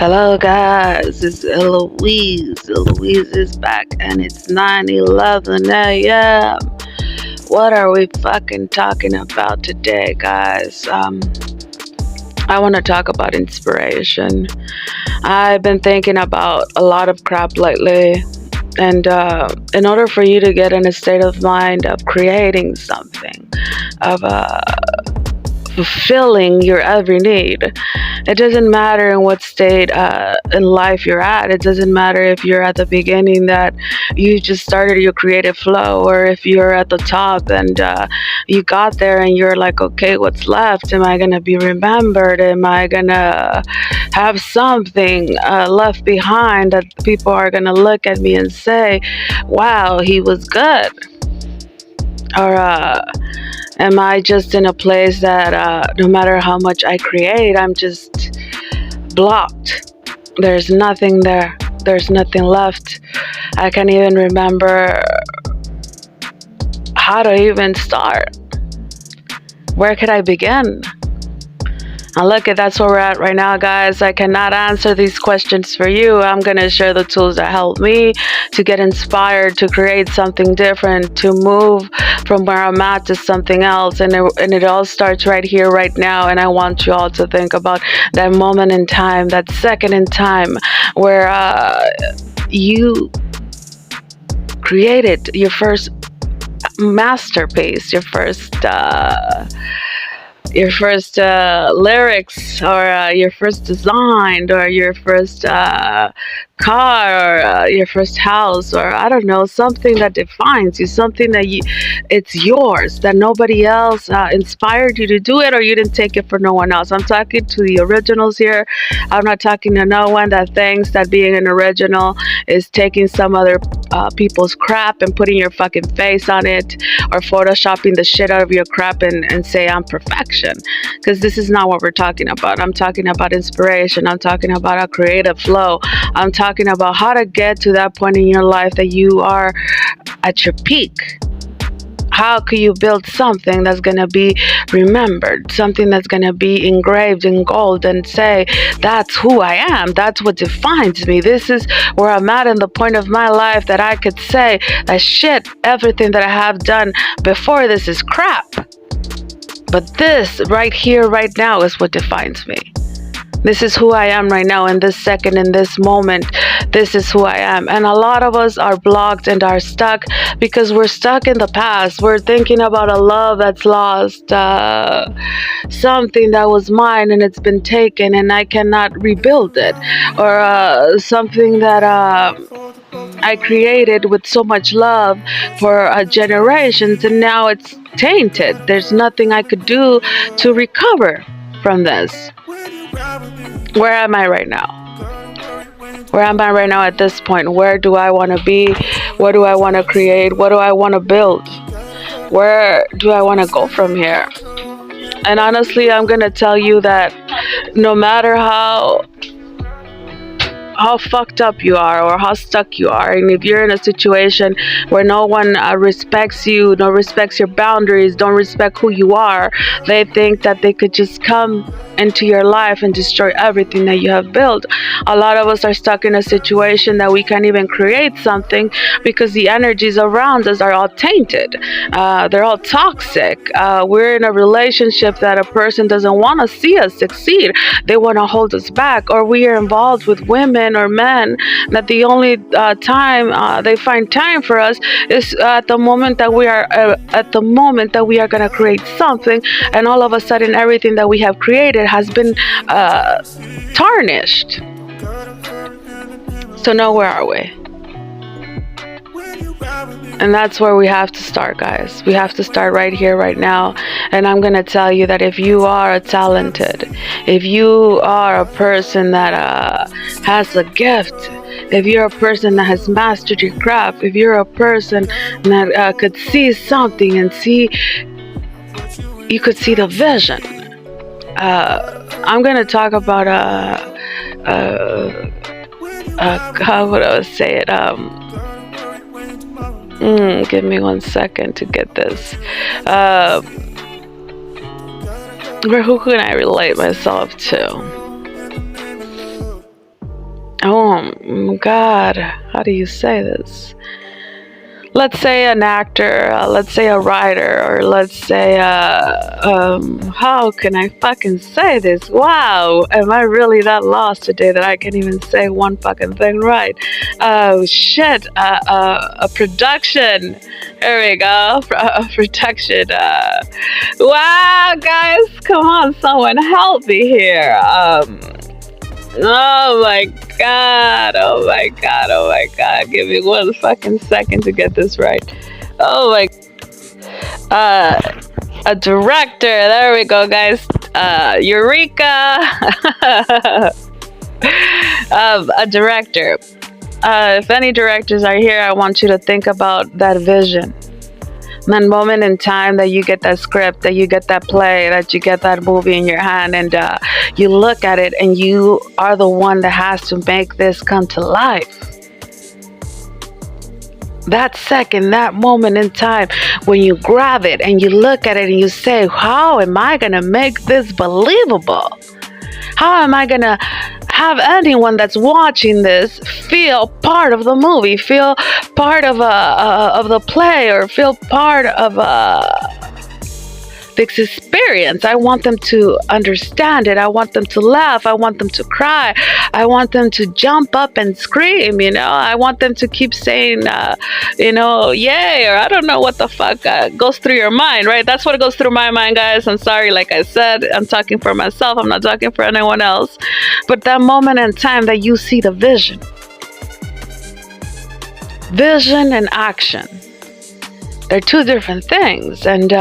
Hello, guys. It's Eloise. Eloise is back, and it's 9:11 a.m. What are we fucking talking about today, guys? I want to talk about inspiration. I've been thinking about a lot of crap lately, and in order for you to get in a state of mind of creating something, of fulfilling your every need. It doesn't matter in what state in life you're at. It doesn't matter if you're at the beginning that you just started your creative flow, or if you're at the top and you got there and you're like, okay, what's left? Am I going to be remembered? Am I going to have something left behind that people are going to look at me and say, wow, he was good? Or am I just in a place that no matter how much I create, I'm just blocked? There's nothing there. There's nothing left. I can't even remember how to even start. Where could I begin? And look, that's where we're at right now, guys. I cannot answer these questions for you. I'm going to share the tools that help me to get inspired, to create something different, to move from where I'm at to something else. And it all starts right here, right now. And I want you all to think about that moment in time, that second in time where you created your first masterpiece, your first lyrics, or your first design, or your first car, or your first house, or I don't know, something that defines you, something that it's yours, that nobody else inspired you to do it, or you didn't take it for no one else. I'm talking to the originals here. I'm not talking to no one that thinks that being an original is taking some other people's crap and putting your fucking face on it, or photoshopping the shit out of your crap and say I'm perfection, because this is not what we're talking about. I'm talking about inspiration. I'm talking about a creative flow. I'm talking about how to get to that point in your life that you are at your peak. How can you build something that's going to be remembered, something that's going to be engraved in gold, and say, that's who I am, that's what defines me, this is where I'm at in the point of my life that I could say that shit, everything that I have done before this is crap. But this right here, right now is what defines me. This is who I am right now, in this second, in this moment. This is who I am. And a lot of us are blocked and are stuck because we're stuck in the past. We're thinking about a love that's lost, something that was mine and it's been taken and I cannot rebuild it, or something that I created with so much love for generations, and now it's tainted. There's nothing I could do to recover from this. Where am I right now? Where am I right now at this point? Where do I want to be? What do I want to create? What do I want to build? Where do I want to go from here? And honestly, I'm going to tell you that no matter how fucked up you are, or how stuck you are, and if you're in a situation where no one respects you, no respects your boundaries, don't respect who you are, they think that they could just come into your life and destroy everything that you have built. A lot of us are stuck in a situation that we can't even create something because the energies around us are all tainted. They're all toxic. We're in a relationship that a person doesn't want to see us succeed. They want to hold us back. Or we are involved with women or men that the only time they find time for us is at the moment that we are going to create something, and all of a sudden everything that we have created has been tarnished. So now where are we? And that's where we have to start, guys. We have to start right here, right now. And I'm going to tell you that if you are talented, if you are a person that has a gift, if you're a person that has mastered your craft, if you're a person that could see something and you could see the vision. I'm going to talk about how would I say it? Give me 1 second to get this. Who can I relate myself to? Oh God, how do you say this? Let's say an actor, let's say a writer, or let's say, how can I fucking say this? Wow, am I really that lost today that I can't even say one fucking thing right? Oh shit, a production. There we go, a production. Wow, guys, come on, someone help me here. Oh my god, oh my god, oh my god. Give me one fucking second to get this right. Oh my. Uh, a director. There we go, guys. Eureka. A director. If any directors are here, I want you to think about that vision. That moment in time that you get that script, that you get that play, that you get that movie in your hand, and you look at it and you are the one that has to make this come to life. That second, that moment in time when you grab it and you look at it and you say, how am I going to make this believable? How am I going to have anyone that's watching this feel part of the movie, feel part of the play, or feel part of this experience? I want them to understand it. I want them to laugh. I want them to cry. I want them to jump up and scream, I want them to keep saying, yay, or I don't know what the fuck goes through your mind, right? That's what goes through my mind, guys. I'm sorry, like I said, I'm talking for myself. I'm not talking for anyone else. But that moment in time that you see the vision and action, they're two different things. And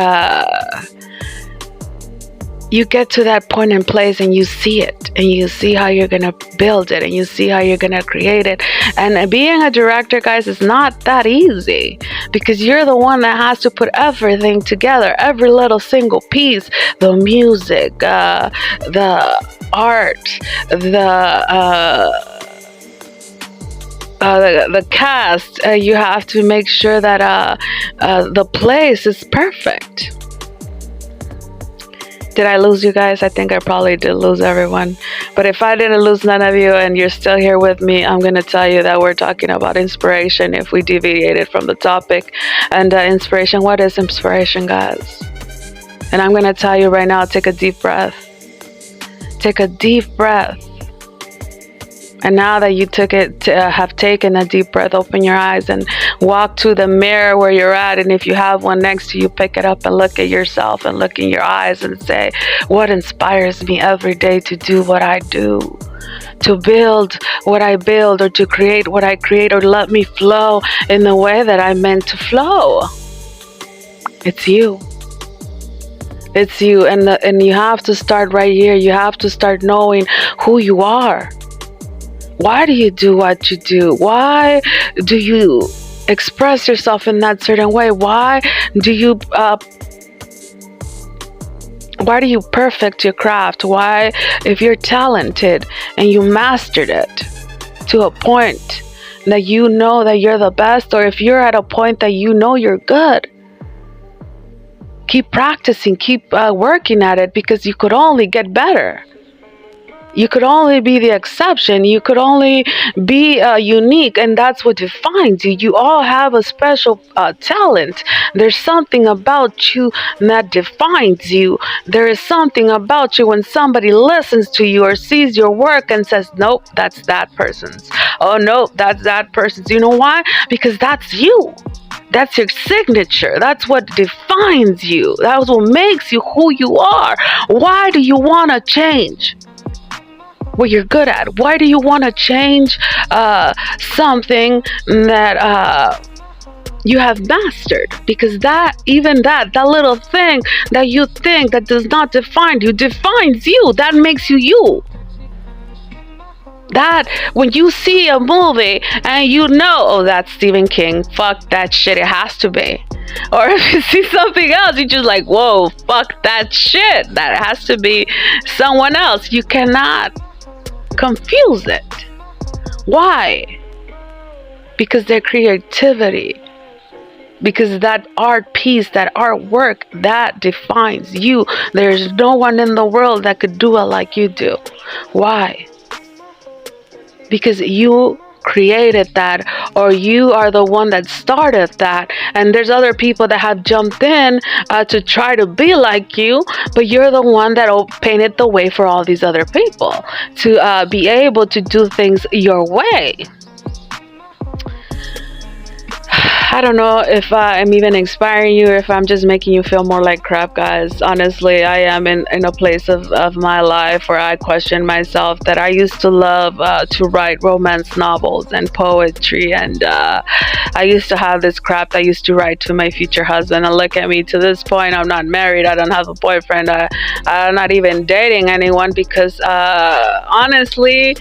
you get to that point in place and you see it, and you see how you're going to build it, and you see how you're going to create it. And being a director, guys, is not that easy, because you're the one that has to put everything together, every little single piece, the music, the art, the cast. You have to make sure that the place is perfect. Did I lose you guys? I think I probably did lose everyone. But if I didn't lose none of you and you're still here with me, I'm going to tell you that we're talking about inspiration if we deviated from the topic. And inspiration, what is inspiration, guys? And I'm going to tell you right now, take a deep breath. Take a deep breath. And now that you have taken a deep breath, open your eyes and walk to the mirror where you're at. And if you have one next to you, pick it up and look at yourself and look in your eyes and say, what inspires me every day to do what I do? To build what I build, or to create what I create, or let me flow in the way that I'm meant to flow. It's you. It's you. And you have to start right here. You have to start knowing who you are. Why do you do what you do? Why do you express yourself in that certain way? Why do you perfect your craft? Why, if you're talented and you mastered it to a point that you know that you're the best, or if you're at a point that you know you're good, keep practicing, keep working at it, because you could only get better. You could only be the exception. You could only be unique, and that's what defines you. You all have a special talent. There's something about you that defines you. There is something about you when somebody listens to you or sees your work and says, nope, that's that person's. Oh, nope, that's that person's. You know why? Because that's you. That's your signature. That's what defines you. That's what makes you who you are. Why do you want to change what you're good at? Why do you want to change something that you have mastered? Because that little thing that you think that does not define you defines you. That makes you you. That when you see a movie and you know, oh, that's Stephen King, fuck that shit, it has to be. Or if you see something else, you're just like, whoa, fuck that shit, that has to be someone else. You cannot confuse it. Why? Because their creativity, because that art piece, that artwork, that defines you. There's no one in the world that could do it like you do. Why? because you created that, or you are the one that started that, and there's other people that have jumped in to try to be like you, but you're the one that painted the way for all these other people to be able to do things your way. I don't know if I'm even inspiring you or if I'm just making you feel more like crap, guys. Honestly, I am in a place of my life where I question myself, that I used to love to write romance novels and poetry, and I used to have this crap I used to write to my future husband, and look at me to this point. I'm not married, I don't have a boyfriend, I'm not even dating anyone, because honestly,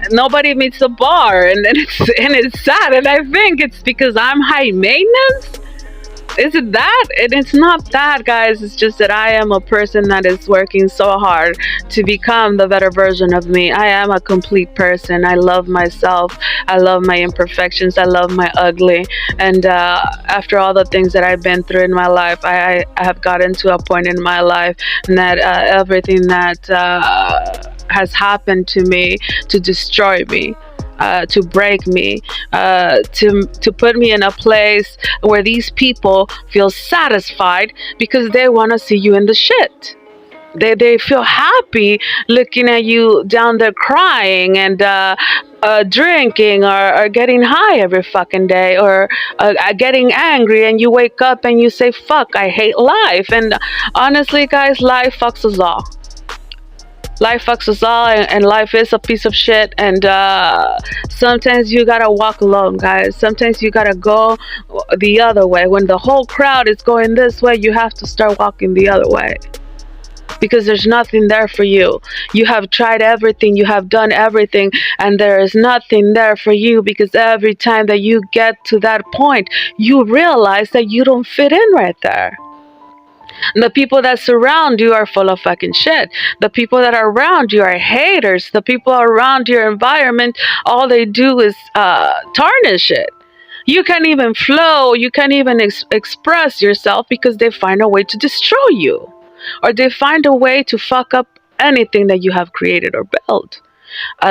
nobody meets the bar, and it's sad, and I think it's because I'm high maintenance. Is it that? And it's not that, guys. It's just that I am a person that is working so hard to become the better version of me. I am a complete person. I love myself. I love my imperfections. I love my ugly. And after all the things that I've been through in my life, I have gotten to a point in my life that everything that has happened to me to destroy me, to break me, to put me in a place where these people feel satisfied because they want to see you in the shit. They feel happy looking at you down there crying and drinking, or getting high every fucking day, or getting angry, and you wake up and you say, fuck, I hate life. And honestly, guys, life fucks us all. Life fucks us all, and life is a piece of shit, and sometimes you gotta walk alone, guys. Sometimes you gotta go the other way. When the whole crowd is going this way, you have to start walking the other way, because there's nothing there for you. You have tried everything, you have done everything, and there is nothing there for you, because every time that you get to that point, you realize that you don't fit in right there. The people that surround you are full of fucking shit. The people that are around you are haters. The people around your environment, all they do is tarnish it. You can't even flow. You can't even express yourself, because they find a way to destroy you, or they find a way to fuck up anything that you have created or built.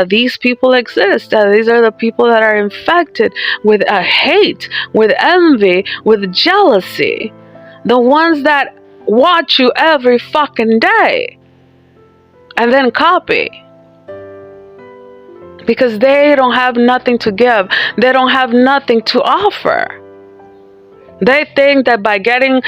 These people exist. These are the people that are infected with hate, with envy, with jealousy. The ones that watch you every fucking day and then copy, because they don't have nothing to give. They don't have nothing to offer. They think that by getting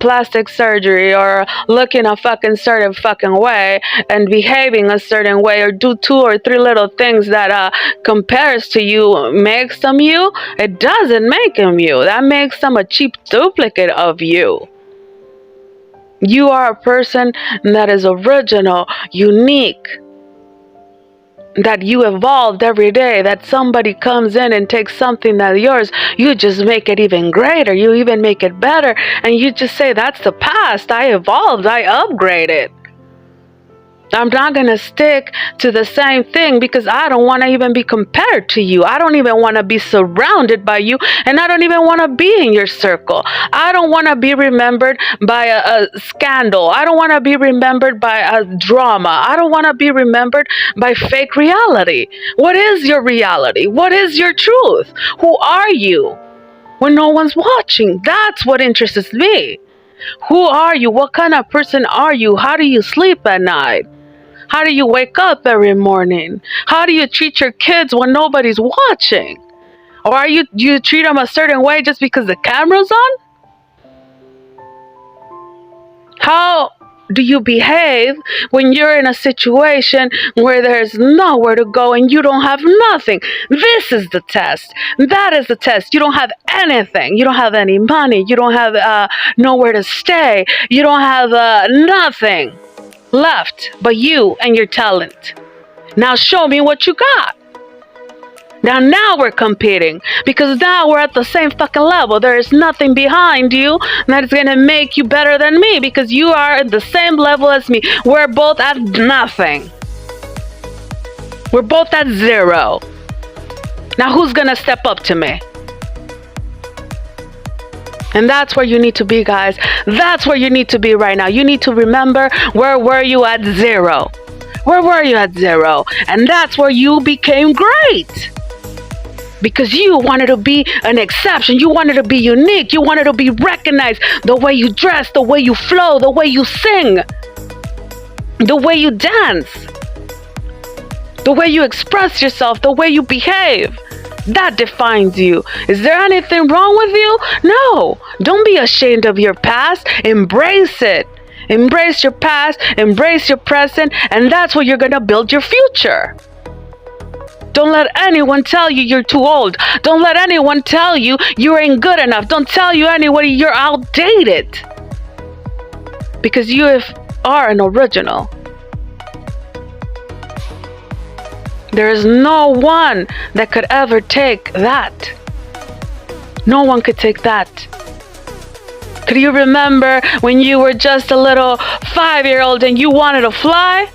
plastic surgery, or looking a fucking certain fucking way, and behaving a certain way, or do 2 or 3 little things that compares to you, makes them you. It doesn't make them you. That makes them a cheap duplicate of you. You are a person that is original, unique, that you evolved every day, that somebody comes in and takes something that's yours, you just make it even greater, you even make it better, and you just say, that's the past, I evolved, I upgraded. I'm not going to stick to the same thing, because I don't want to even be compared to you. I don't even want to be surrounded by you, and I don't even want to be in your circle. I don't want to be remembered by a scandal. I don't want to be remembered by a drama. I don't want to be remembered by fake reality. What is your reality? What is your truth? Who are you when no one's watching? That's what interests me. Who are you? What kind of person are you? How do you sleep at night? How do you wake up every morning? How do you treat your kids when nobody's watching? Or do you treat them a certain way just because the camera's on? How do you behave when you're in a situation where there's nowhere to go and you don't have nothing? This is the test. That is the test. You don't have anything. You don't have any money. You don't have nowhere to stay. You don't have nothing left but you and your talent. Now show me what you got. Now we're competing, because now we're at the same fucking level. There is nothing behind you that's going to make you better than me, because you are at the same level as me. We're both at nothing. We're both at 0. Now who's going to step up to me? And that's where you need to be, guys. That's where you need to be right now. You need to remember, where were you at 0? Where were you at 0? And that's where you became great. Because you wanted to be an exception. You wanted to be unique. You wanted to be recognized. The way you dress, the way you flow, the way you sing, the way you dance, the way you express yourself, the way you behave. That defines you. Is there anything wrong with you? No. Don't be ashamed of your past. Embrace it. Embrace your past, embrace your present, and that's where you're going to build your future. Don't let anyone tell you you're too old. Don't let anyone tell you you ain't good enough. Don't tell you anybody you're outdated. Because you are an original. There is no one that could ever take that. No one could take that. Could you remember when you were just a little 5-year-old and you wanted to fly?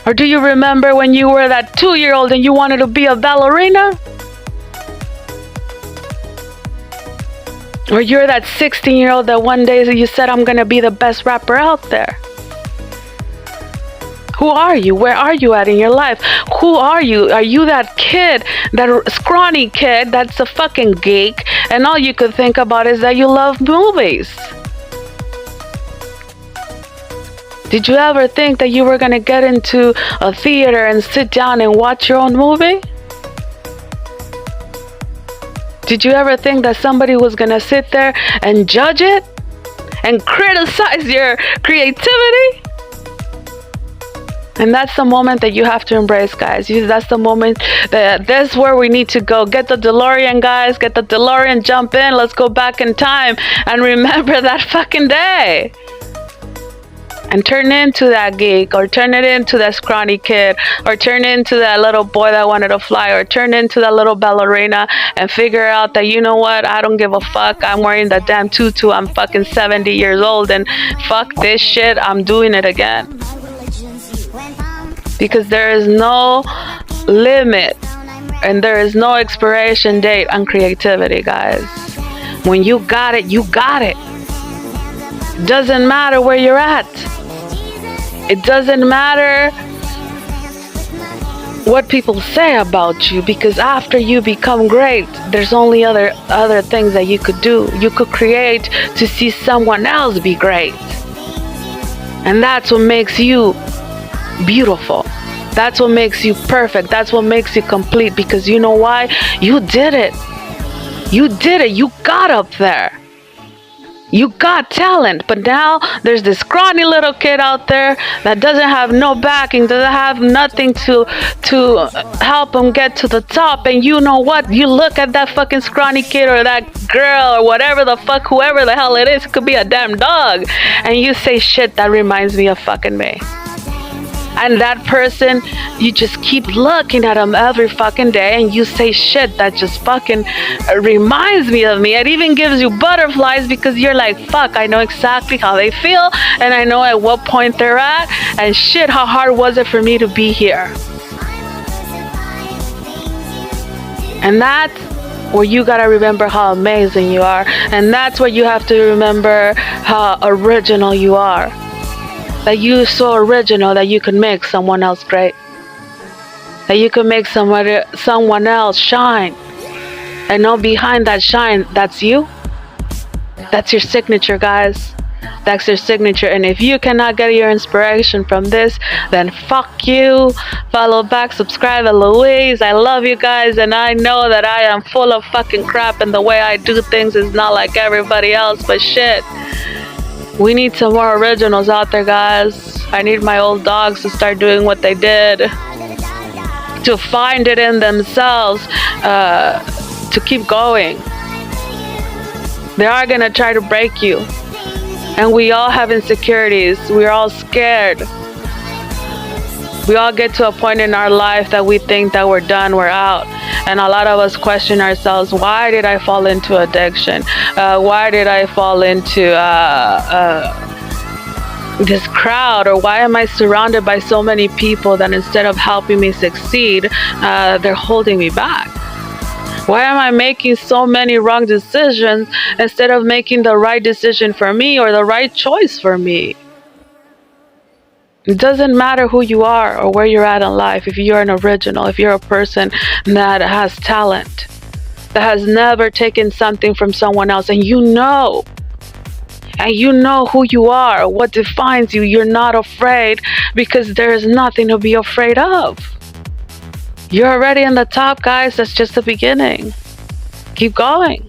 Or do you remember when you were that 2-year-old and you wanted to be a ballerina? Or you're that 16-year-old that one day you said, I'm gonna be the best rapper out there. Who are you? Where are you at in your life? Who are you? Are you that kid, that scrawny kid that's a fucking geek, and all you could think about is that you love movies? Did you ever think that you were going to get into a theater and sit down and watch your own movie? Did you ever think that somebody was going to sit there and judge it and criticize your creativity? And that's the moment that you have to embrace, guys. That's the moment that's where we need to go. Get the DeLorean, guys. Get the DeLorean, jump in. Let's go back in time and remember that fucking day. And turn into that geek, or turn it into that scrawny kid, or turn into that little boy that wanted to fly, or turn into that little ballerina and figure out that, you know what, I don't give a fuck. I'm wearing the damn tutu. I'm fucking 70 years old and fuck this shit. I'm doing it again. Because there is no limit and there is no expiration date on creativity, guys. When you got it, you got it. It doesn't matter where you're at. It doesn't matter what people say about you, because after you become great, there's only other things that you could do. You could create to see someone else be great. And that's what makes you beautiful. That's what makes you perfect. That's what makes you complete. Because you know why? You did it. You did it. You got up there. You got talent. But now there's this scrawny little kid out there that doesn't have no backing, doesn't have nothing to help him get to the top. And you know what? You look at that fucking scrawny kid or that girl or whatever the fuck, whoever the hell it is, it could be a damn dog, and you say, shit, that reminds me of fucking me. And that person, you just keep looking at them every fucking day and you say, shit, that just fucking reminds me of me. It even gives you butterflies because you're like, fuck, I know exactly how they feel and I know at what point they're at, and shit, how hard was it for me to be here? And that's where you gotta remember how amazing you are. And that's where you have to remember how original you are. That you're so original that you can make someone else great. That you can make someone else shine. And know behind that shine, that's you. That's your signature, guys. That's your signature. And if you cannot get your inspiration from this, then fuck you. Follow back, subscribe at Louise. I love you guys, and I know that I am full of fucking crap, and the way I do things is not like everybody else, but shit. We need some more originals out there, guys. I need my old dogs to start doing what they did, to find it in themselves, to keep going. They are gonna try to break you, and we all have insecurities. We're all scared. We all get to a point in our life that we think that we're done, we're out. And a lot of us question ourselves, why did I fall into addiction? Why did I fall into this crowd? Or why am I surrounded by so many people that instead of helping me succeed, they're holding me back? Why am I making so many wrong decisions instead of making the right decision for me or the right choice for me? It doesn't matter who you are or where you're at in life. If you're an original, if you're a person that has talent, that has never taken something from someone else, and you know who you are, what defines you, you're not afraid, because there is nothing to be afraid of. You're already in the top, guys. That's just the beginning. Keep going.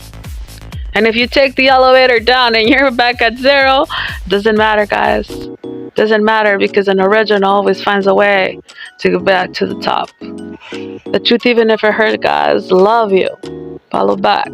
And if you take the elevator down and you're back at zero, doesn't matter, guys. Doesn't matter, because an original always finds a way to go back to the top. The truth, even if it hurt, guys. Love you. Follow back.